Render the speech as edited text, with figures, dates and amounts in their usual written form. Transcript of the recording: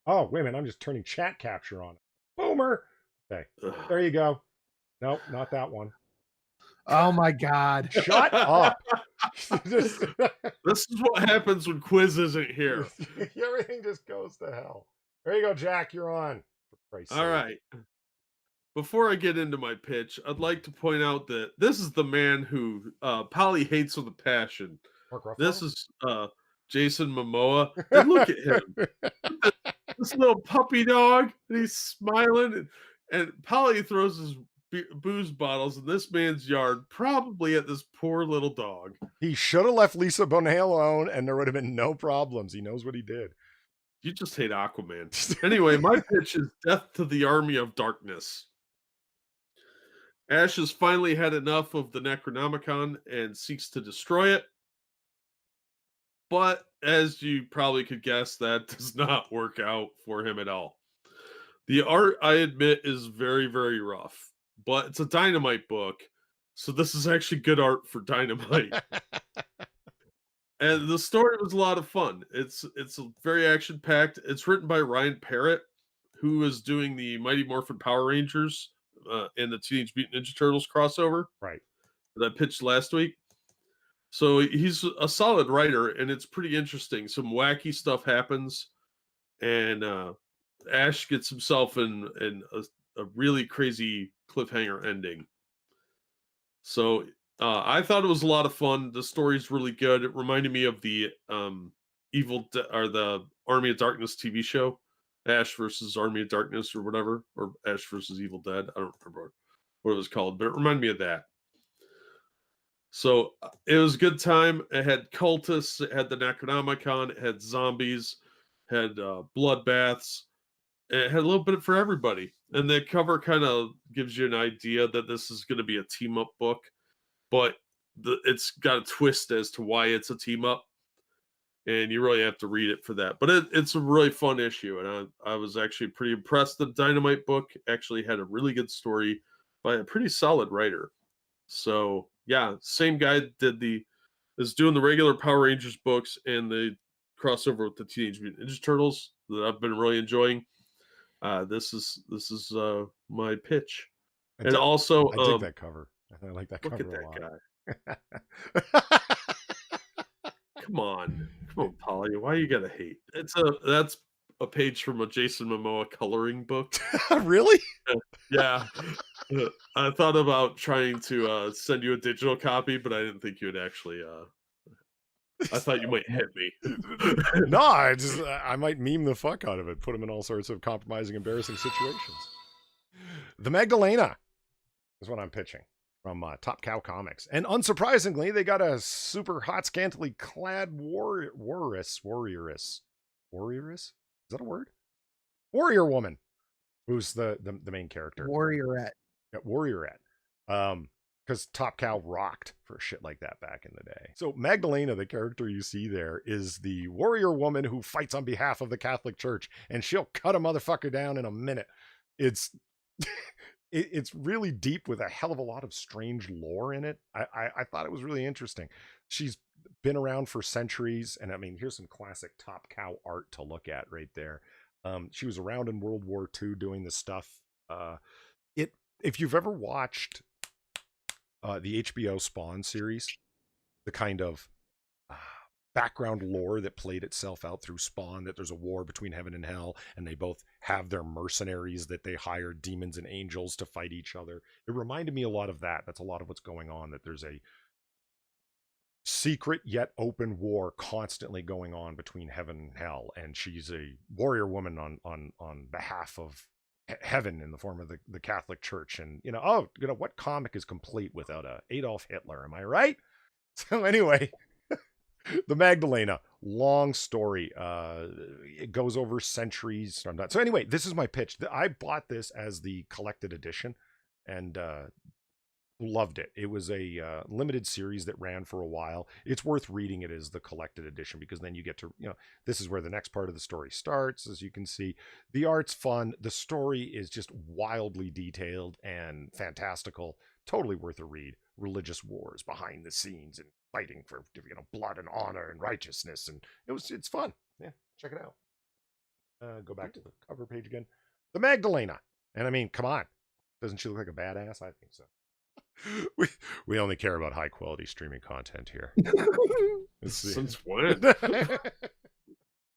Oh, wait a minute. I'm just turning chat capture on. Boomer. Okay. There Ugh. you go. Nope, not that one. Oh my God. Shut up. Just This is what happens when Quiz isn't here. everything just goes to hell. There you go, Jack. You're on. For Christ's All sake. right. Before I get into my pitch, I'd like to point out that this is the man who Polly hates with a passion. Mark This Ruffalo? is Jason Momoa, and look at him, this little puppy dog, and he's smiling, and Polly throws his booze bottles in this man's yard, probably at this poor little dog. He should have left Lisa Bonet alone, and there would have been no problems. He knows what he did. You just hate Aquaman. Anyway, my pitch is Death to the Army of Darkness. Ash has finally had enough of the Necronomicon and seeks to destroy it. But as you probably could guess, that does not work out for him at all. The art, I admit, is very, very rough, but it's a Dynamite book. So this is actually good art for Dynamite. And the story was a lot of fun. It's very action packed. It's written by Ryan Parrott, who is doing the Mighty Morphin Power Rangers and the Teenage Mutant Ninja Turtles crossover Right. that I pitched last week. So he's a solid writer, and it's pretty interesting. Some wacky stuff happens, and Ash gets himself in a really crazy cliffhanger ending. So I thought it was a lot of fun. The story's really good. It reminded me of the or the Army of Darkness TV show, Ash versus Army of Darkness or whatever, or Ash versus Evil Dead. I don't remember what it was called, but it reminded me of that. So it was a good time. It had cultists, it had the Necronomicon, it had zombies, had bloodbaths. It had a little bit for everybody. And the cover kind of gives you an idea that this is going to be a team up book, but it's got a twist as to why it's a team up. And you really have to read it for that. But it's a really fun issue. And I was actually pretty impressed. The Dynamite book actually had a really good story by a pretty solid writer. So yeah, same guy is doing the regular Power Rangers books and the crossover with the Teenage Mutant Ninja Turtles that I've been really enjoying. This is my pitch, and also I dig that cover. I like that look cover at a lot. that guy. Come on, Polly. Why you gotta hate? That's a page from a Jason Momoa coloring book. Really? Yeah. I thought about trying to send you a digital copy, but I didn't think you would actually. I thought you might hit me. No, I might meme the fuck out of it, put him in all sorts of compromising, embarrassing situations. The Magdalena is what I'm pitching from Top Cow Comics, and unsurprisingly, they got a super hot, scantily clad warrioress. Is that a word? Warrior woman, who's the main character. Warriorette. Yeah, Warriorette. Because Top Cow rocked for shit like that back in the day. So Magdalena, the character you see there, is the warrior woman who fights on behalf of the Catholic Church, and she'll cut a motherfucker down in a minute. It's it's really deep with a hell of a lot of strange lore in it. I thought it was really interesting. She's been around for centuries, and I mean, here's some classic Top Cow art to look at right there. She was around in World War II doing this stuff. If you've ever watched the HBO Spawn series, the kind of background lore that played itself out through Spawn, that there's a war between heaven and hell, and they both have their mercenaries that they hire, demons and angels, to fight each other. It reminded me a lot of that. That's a lot of what's going on, that there's a secret yet open war constantly going on between heaven and hell, and she's a warrior woman on behalf of heaven in the form of the Catholic Church. And what comic is complete without a Adolf Hitler? Am I right? So anyway, the Magdalena, long story. It goes over centuries. So anyway, this is my pitch. I bought this as the collected edition, and loved it. It was a limited series that ran for a while. It's worth reading it as the collected edition, because then you get to, this is where the next part of the story starts. As you can see, the art's fun. The story is just wildly detailed and fantastical. Totally worth a read. Religious wars behind the scenes and fighting for, blood and honor and righteousness. And it's fun. Yeah, check it out. Go back to the cover page again. The Magdalena. And I mean, come on. Doesn't she look like a badass? I think so. We only care about high quality streaming content here. Since when?